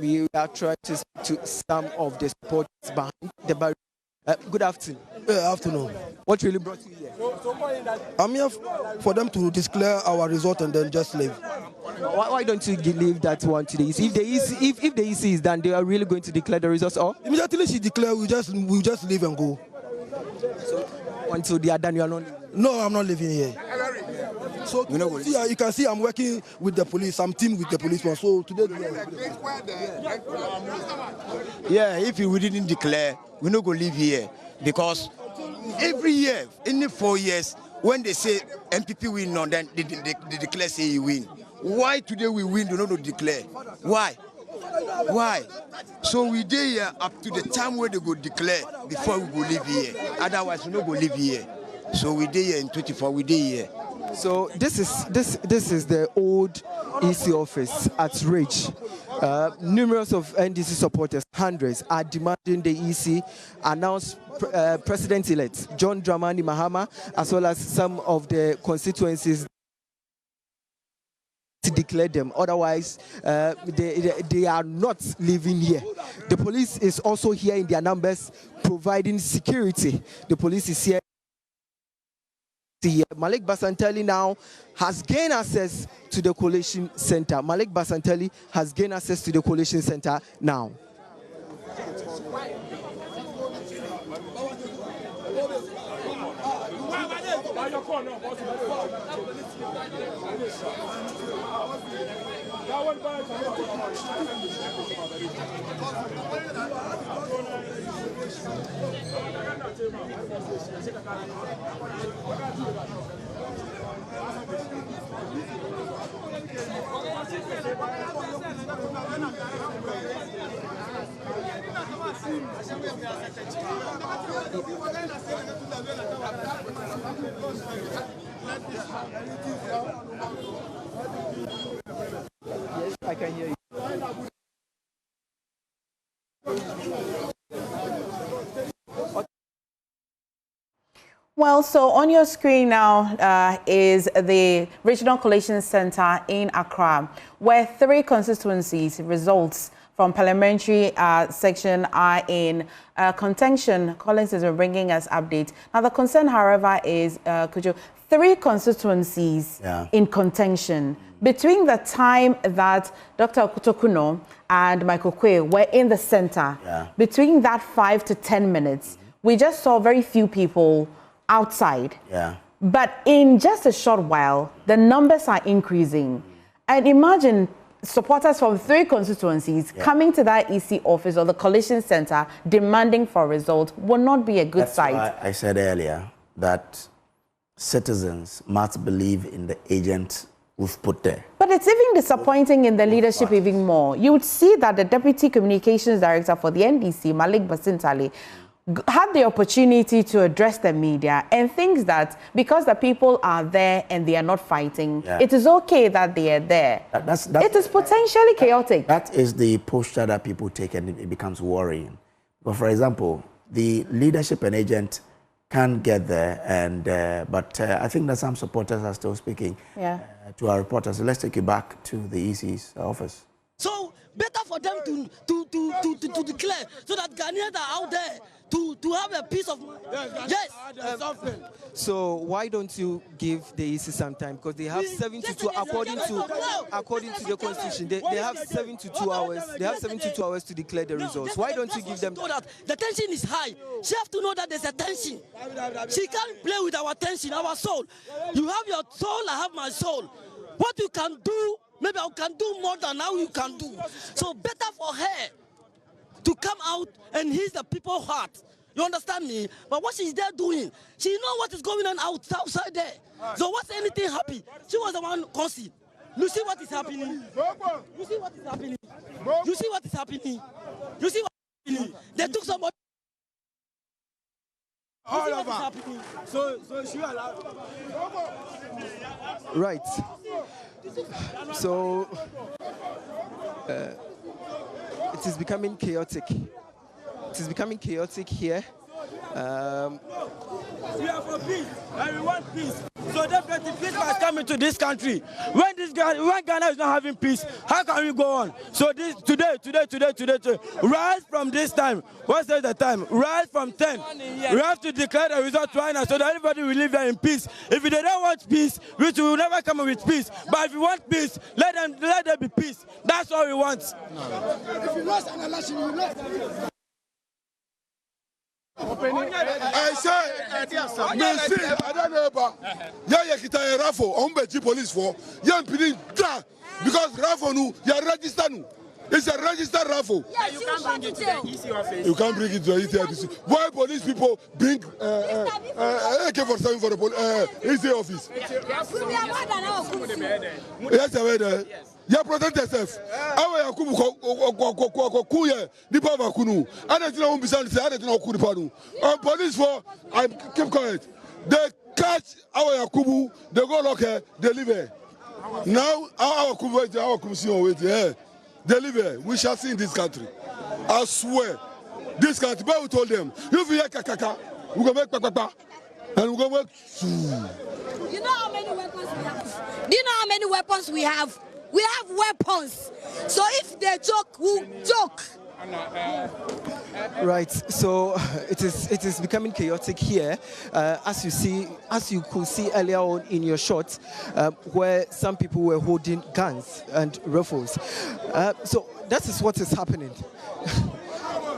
We are trying to speak to some of the supporters behind the barrier. Good afternoon. Good afternoon. What really brought you here? I'm here for them to declare our result and then just leave. Why don't you leave that one to the EC? If the EC is done, they are really going to declare the results, or immediately she declare, we just leave and go. So until they are done, you are not leaving? No, I'm not living here. So you can see I'm working with the police. I'm team with the policeman. So today, yeah, if we didn't declare, we're not going to live here, because every year, in the 4 years, when they say MPP win, no, then they declare say you win. Why today we win, do not declare? Why? So we dey here up to the time where they go declare before we go live here. Otherwise, we not go live here. So we dey here in 24. We dey here. So this is the old EC office at Ridge. Numerous of NDC supporters, hundreds, are demanding the EC announce President-elect John Dramani Mahama, as well as some of the constituencies, to declare them. Otherwise, they are not living here. The police is also here in their numbers, providing security. The police is here. Malik Basintale now has gained access to the collation center. Malik Basintale has gained access to the collation center now. Yes, I can hear you. Well, so on your screen now is the Regional Collation Center in Accra, where 3 constituencies results from parliamentary section are in contention. Collins has been bringing us updates. Now, the concern, however, is 3 constituencies in contention. Between the time that Dr. Okutokuno and Michael Kwe were in the center, between that 5 to 10 minutes, we just saw very few people outside. But in just a short while, the numbers are increasing. And imagine supporters from 3 constituencies coming to that EC office or the collation center demanding for results will not be a good sight. That's why I said earlier that citizens must believe in the agent we've put there. But it's even disappointing in the leadership even more. You would see that the Deputy Communications Director for the NDC, Malik Basintale, had the opportunity to address the media and thinks that because the people are there and they are not fighting, it is okay that they are there. It is potentially chaotic. That is the posture that people take, and it becomes worrying. But for example, the leadership and agent can get there, and but I think that some supporters are still speaking to our reporters. So let's take you back to the EC's office. So better for them to declare so that Ghanaians are out there to have a peace of mind. Yes. So why don't you give the EC some time? Because they have 72 according to the constitution. They have 72 hours. They have 72 hours to declare the results. Why don't you give them? That the tension is high. She have to know that there's a tension. She can't play with our tension, our soul. You have your soul, I have my soul. What you can do, maybe I can do more than how you can do. So better for her to come out and hear the people's heart. You understand me? But what she's there doing, she know what is going on outside there. So what's anything happy? She was the one causing. You see what is happening? You see what is happening? You see what is happening? You see what is happening? They took somebody. All over. So she allowed. Right. So it is becoming chaotic. It is becoming chaotic here. We are for peace, and we want peace. So definitely peace must come into this country. When Ghana is not having peace, how can we go on? So today, rise from this time. What's the time? Rise from 10. We have to declare the result right now so that everybody will live there in peace. If they don't want peace, we will never come up with peace. But if you want peace, let there be peace. That's all we want. If you lost an election, you lost. I say, Messi, I don't know about. Yeah, kita Rafo, Ombeji police for. Yeah, because Rafo nu, you register nu. It's a registered raffle. Yes, you can't bring it to the EC office. You can't bring it to the EC office. Why police people bring AK-47 for the EC office? Yes, I read. You protect yourself. Awa Yakubu kuye di pava kunu. Ade tina umbisa nse ade tina okuri panu. Police for I keep quiet. They catch Awa Yakubu, they go lock her, they leave her. Now our Yakubu see on wait. Yeah, they leave her. We shall see in this country. I swear, this country. But we told them, if you hear kakaka, we go make kakaka, and we go make. You know how many weapons we have? Do you know how many weapons we have? We have weapons. So if they joke, we'll joke. Right. So it is becoming chaotic here, as you could see earlier on in your shot, where some people were holding guns and rifles. So that is what is happening.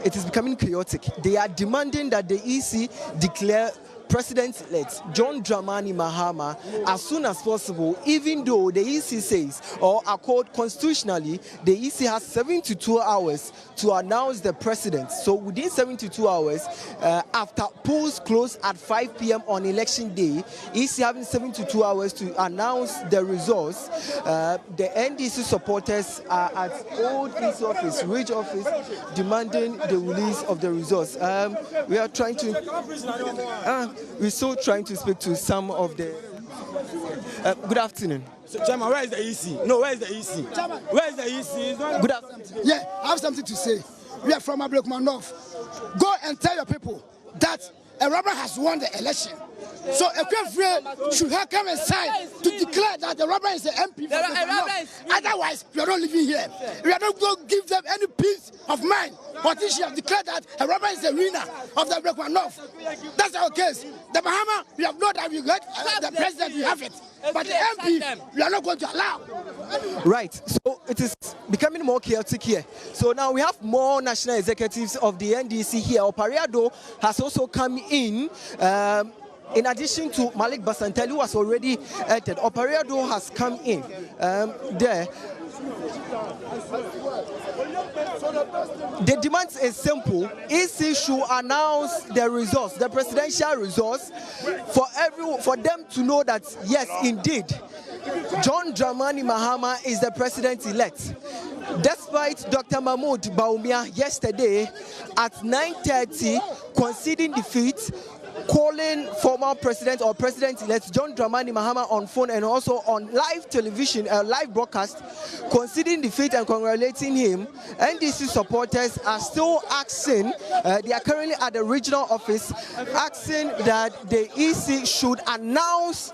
It is becoming chaotic. They are demanding that the EC declare President-elect John Dramani Mahama as soon as possible, even though the EC says, or accord constitutionally, the EC has 72 hours to announce the president. So within 72 hours, after polls close at 5 p.m. on election day, EC having 72 hours to announce the results. The NDC supporters are at Old EC office, Ridge office, demanding the release of the results. We are trying to... we're still trying to speak to some of the... good afternoon. So, Chairman, where is the EC? No, where is the EC? Chairman, where is the EC? Good afternoon. Yeah, I have something to say. We are from Ablekuma North. Go and tell your people that a robber has won the election. So a Kwefre should have come inside to declare that the robber is the MP. Otherwise, we are not living here. We are not going to give them any peace of mind. But if she has declared that a robber is the winner of the Ablekuma North, that's our case. The Bahama, we have known that we got the president, we have it. But the MP, we are not going to allow. Right. So it is becoming more chaotic here. So now we have more national executives of the NDC here. Opariado has also come in. In addition to Malik Basintale, who has already entered, Opariado has come in there. The demand is simple. EC should announce the results, the presidential results, for them to know that, yes, indeed, John Dramani Mahama is the president-elect. Despite Dr. Mahmoud Bawumia yesterday at 9:30 conceding defeat, calling former president or president-elect John Dramani Mahama on phone and also on live television, live broadcast, conceding defeat and congratulating him. NDC supporters are still asking, they are currently at the regional office, asking that the EC should announce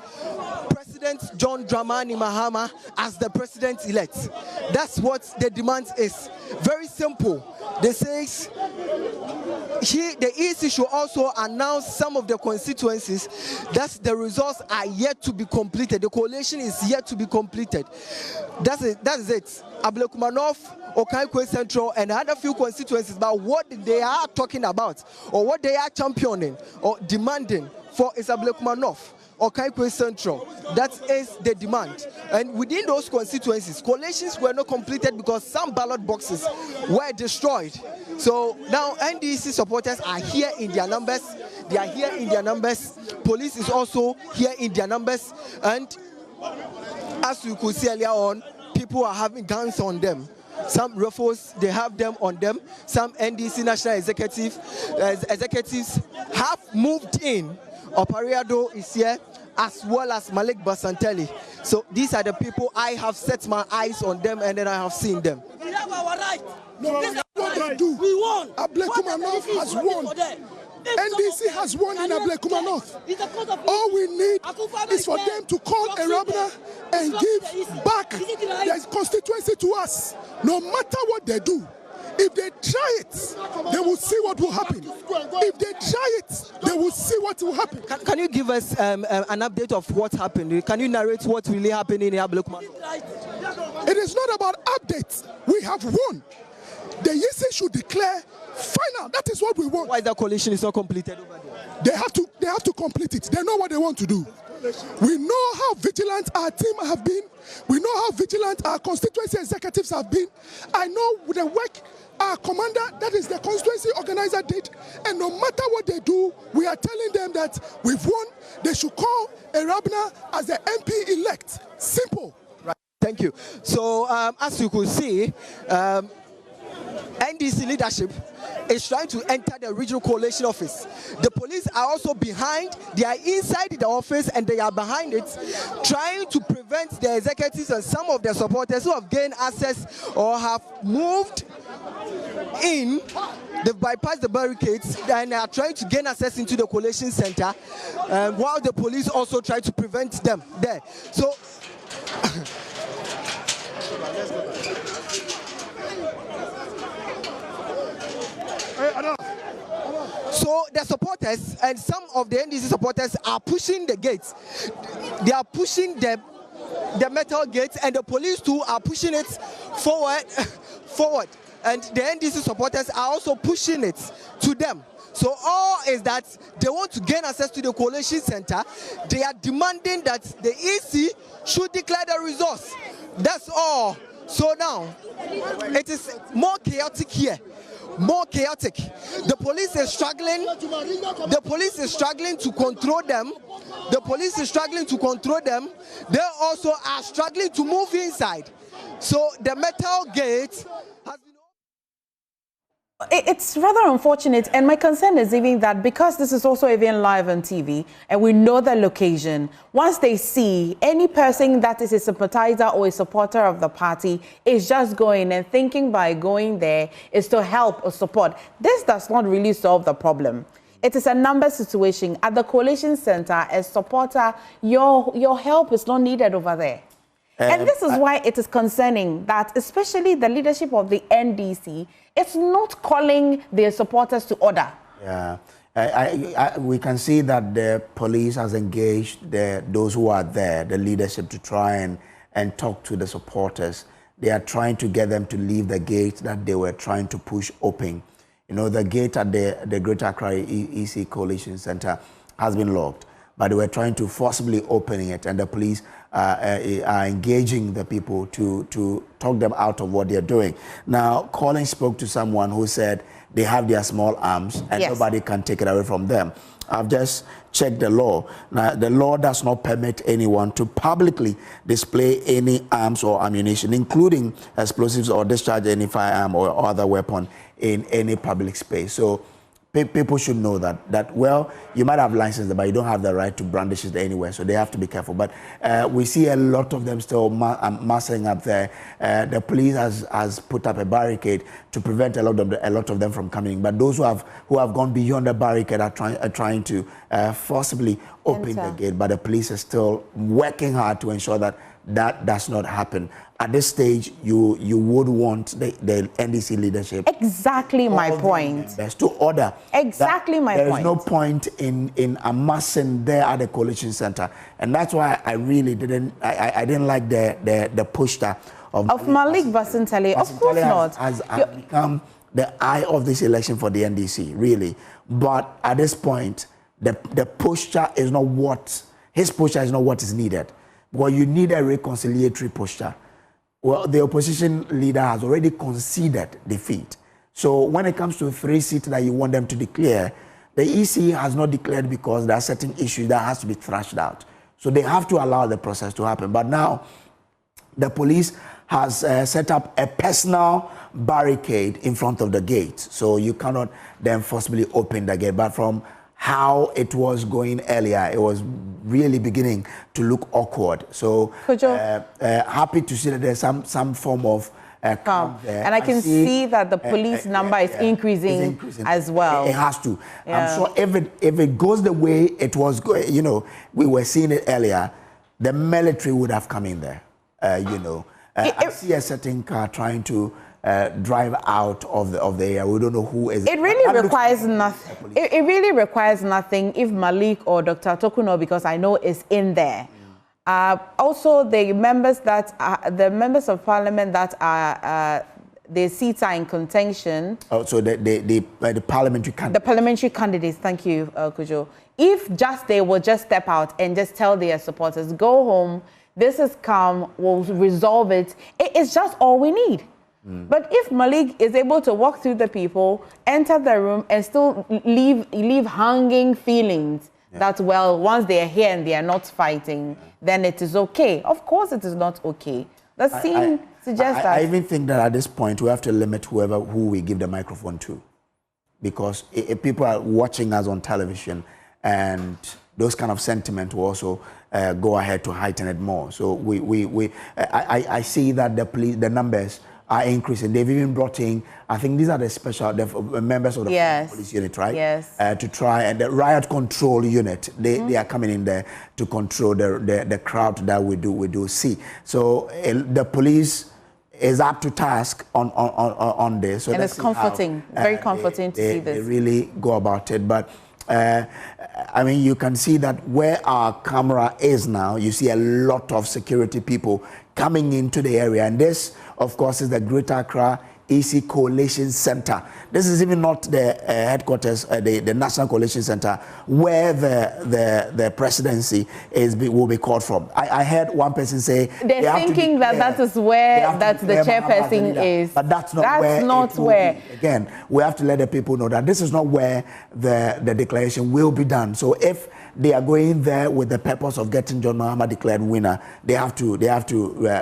President John Dramani Mahama as the president-elect. That's what the demand is. Very simple. They say the EC should also announce some of the constituencies that the results are yet to be completed. The collation is yet to be completed. That's it. That is it. Ablekuma North, Okaikwe Central, and other few constituencies. But what they are talking about, or what they are championing or demanding for is Ablekuma North, Okaikwe Central. That is the demand. And within those constituencies, collations were not completed because some ballot boxes were destroyed. So now NDC supporters are here in their numbers. They are here in their numbers. Police is also here in their numbers. And as you could see earlier on, people are having guns on them. Some rifles, they have them on them. Some NDC national executives have moved in. Opariado is here, as well as Malik Basintale. So these are the people I have set my eyes on them, and then I have seen them. We have our right. No, this is what they do. We won. Ablekuma North has won. NDC has won in Ablekuma North. All we need is for them to call a rabbi and give back their constituency to us. No matter what they do, if they try it, they will see what will happen. If they try it, they will see what will happen. Can you give us an update of what happened? Can you narrate what really happened in Ablekuma? It is not about updates. We have won. The EC should declare final. That is what we want. Why the coalition is not completed over there? They have to complete it. They know what they want to do. We know how vigilant our team have been. We know how vigilant our constituency executives have been. I know the work our commander, that is the constituency organizer, did. And no matter what they do, we are telling them that we've won. They should call a Rabna as the MP elect. Simple. Right. Thank you. So as you could see, NDC leadership is trying to enter the regional coalition office. The police are also behind. They are inside the office and they are behind it, trying to prevent the executives and some of their supporters who have gained access or have moved in. They've bypassed the barricades and are trying to gain access into the coalition center, while the police also try to prevent them there. So So the supporters and some of the NDC supporters are pushing the gates. They are pushing the metal gates, and the police too are pushing it forward. And the NDC supporters are also pushing it to them. So all is that they want to gain access to the coalition center. They are demanding that the EC should declare the results. That's all. So now it is more chaotic here. More chaotic. The police is struggling. The police is struggling to control them. The police is struggling to control them. They also are struggling to move inside. So the metal gate has been... It's rather unfortunate, and my concern is even that because this is also even live on TV and we know the location, once they see any person that is a sympathizer or a supporter of the party is just going and thinking by going there is to help or support, this does not really solve the problem. It is a number situation. At the coalition center, as supporter, your help is not needed over there. And this is why it is concerning that especially the leadership of the NDC, it's not calling their supporters to order. Yeah, we can see that the police has engaged those who are there, the leadership, to try and talk to the supporters. They are trying to get them to leave the gate that they were trying to push open. You know, the gate at the Greater Accra EC Coalition Center has been locked, but they were trying to forcibly opening it, and the police are engaging the people to talk them out of what they're doing. Now, Colin spoke to someone who said they have their small arms and nobody can take it away from them. I've just checked the law. Now, the law does not permit anyone to publicly display any arms or ammunition, including explosives, or discharge any firearm or other weapon in any public space. So people should know that well, you might have license, but you don't have the right to brandish it anywhere, so they have to be careful. But we see a lot of them still massing up there. The police has put up a barricade to prevent a lot of them from coming. But those who have gone beyond the barricade are trying to forcibly open the gate. But the police are still working hard to ensure that does not happen. At this stage, you would want the NDC leadership. Exactly my point. To order. Exactly my point. There is no point in amassing there at the collation center, and that's why I really didn't like the poster of Malik Basintale. Of course not. Has become the eye of this election for the NDC, really. But at this point, the posture is not what his posture is not what is needed. Well, you need a reconciliatory posture. Well, the opposition leader has already conceded defeat. So when it comes to 3 seats that you want them to declare, the EC has not declared because there are certain issues that has to be thrashed out. So they have to allow the process to happen. But now, the police has set up a personal barricade in front of the gate. So you cannot then forcibly open the gate. But from how it was going earlier, it was really beginning to look awkward. So happy to see that there's some form of calm there. And I can see that the police number is increasing as well. It has to. I'm sure if it goes the way it was going, you know, we were seeing it earlier, the military would have come in there, you know. I see a certain car trying to drive out of the area. We don't know who is. It really requires nothing. It really requires nothing if Malik or Dr. Tokuno, because I know is in there. Also, the members of parliament that are their seats are in contention. Oh, so the parliamentary candidates. The parliamentary candidates. Thank you, Kujo. If they will just step out and just tell their supporters, go home. This is calm. We'll resolve it. It's just all we need. But if Malik is able to walk through the people, enter the room, and still leave hanging feelings that, well, once they are here and they are not fighting, then it is okay. Of course it is not okay. The scene suggests that. I even think that at this point we have to limit who we give the microphone to. Because if people are watching us on television, and those kind of sentiment will also go ahead to heighten it more. So I see that the numbers are increasing. They've even brought in, I think these are the members of the police unit, right? Yes. To try, and the riot control unit, they are coming in there to control the crowd that we do see. So the police is up to task on this. So and it's comforting, very comforting to see this. They really go about it. But I mean, you can see that where our camera is now, you see a lot of security people coming into the area. And this, of course, is the Greater Accra EC Collation Center. This is even not the headquarters, the National Collation Center, where the presidency will be called from. I heard one person say they're thinking that is where the chairperson is. But that's not where. Again, we have to let the people know that this is not where the declaration will be done. So if they are going there with the purpose of getting John Mahama declared winner, they have to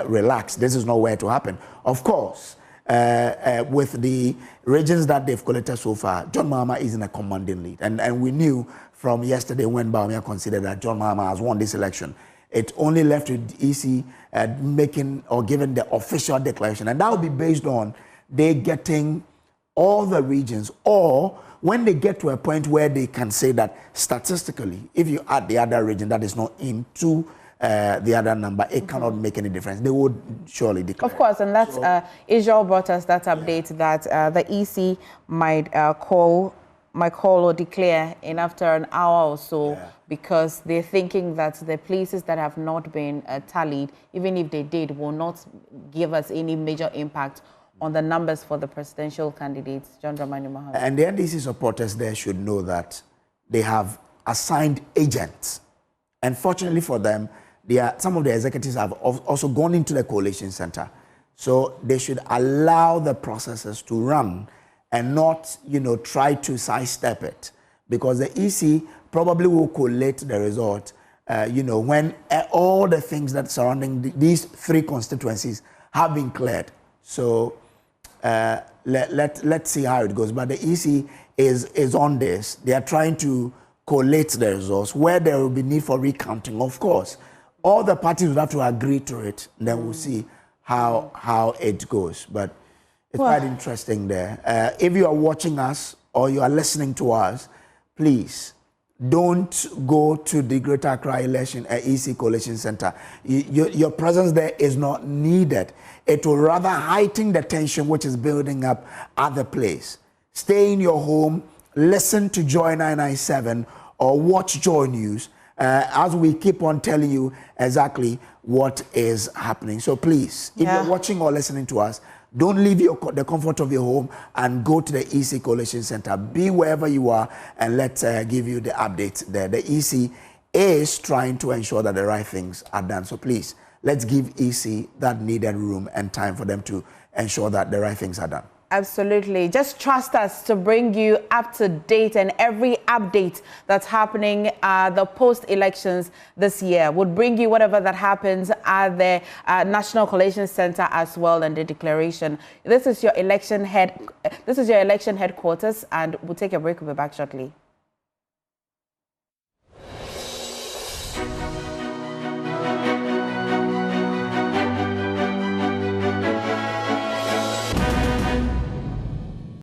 relax. This is not where to happen. Of course, with the regions that they've collected so far, John Mahama is in a commanding lead. And we knew from yesterday when Bawumia considered that John Mahama has won this election. It only left with EC making or giving the official declaration. And that will be based on they getting all the regions, or when they get to a point where they can say that statistically, if you add the other region that is not into the other number, it cannot make any difference. They would surely declare. Of course, and that's Israel brought us that update that the EC might call or declare in after an hour or so, because they're thinking that the places that have not been tallied, even if they did, will not give us any major impact on the numbers for the presidential candidates, John Dramani Mahama. And the NDC supporters there should know that they have assigned agents. And fortunately for them, some of the executives have also gone into the collation center. So they should allow the processes to run and not, try to sidestep it. Because the EC probably will collate the result, when all the things that surrounding these 3 constituencies have been cleared. So let's see how it goes. But the EC is on this. They are trying to collate the results where there will be need for recounting. Of course, all the parties will have to agree to it. Then we'll see how it goes. But it's quite interesting there. If you are watching us or you are listening to us, please don't go to the Greater Accra Election EC Collation Center. Your presence there is not needed. It will rather heighten the tension which is building up at the place. Stay in your home, listen to Joy 997 or watch Joy News as we keep on telling you exactly what is happening. So please, if you're watching or listening to us, don't leave the comfort of your home and go to the EC Collation Center. Be wherever you are and let's give you the updates there. The EC is trying to ensure that the right things are done. So please, let's give EC that needed room and time for them to ensure that the right things are done. Absolutely. Just trust us to bring you up to date, and every update that's happening the post-elections this year would bring you whatever that happens at the National Collation Center as well, and the declaration. This is your election headquarters, and we'll take a break. We'll be back shortly.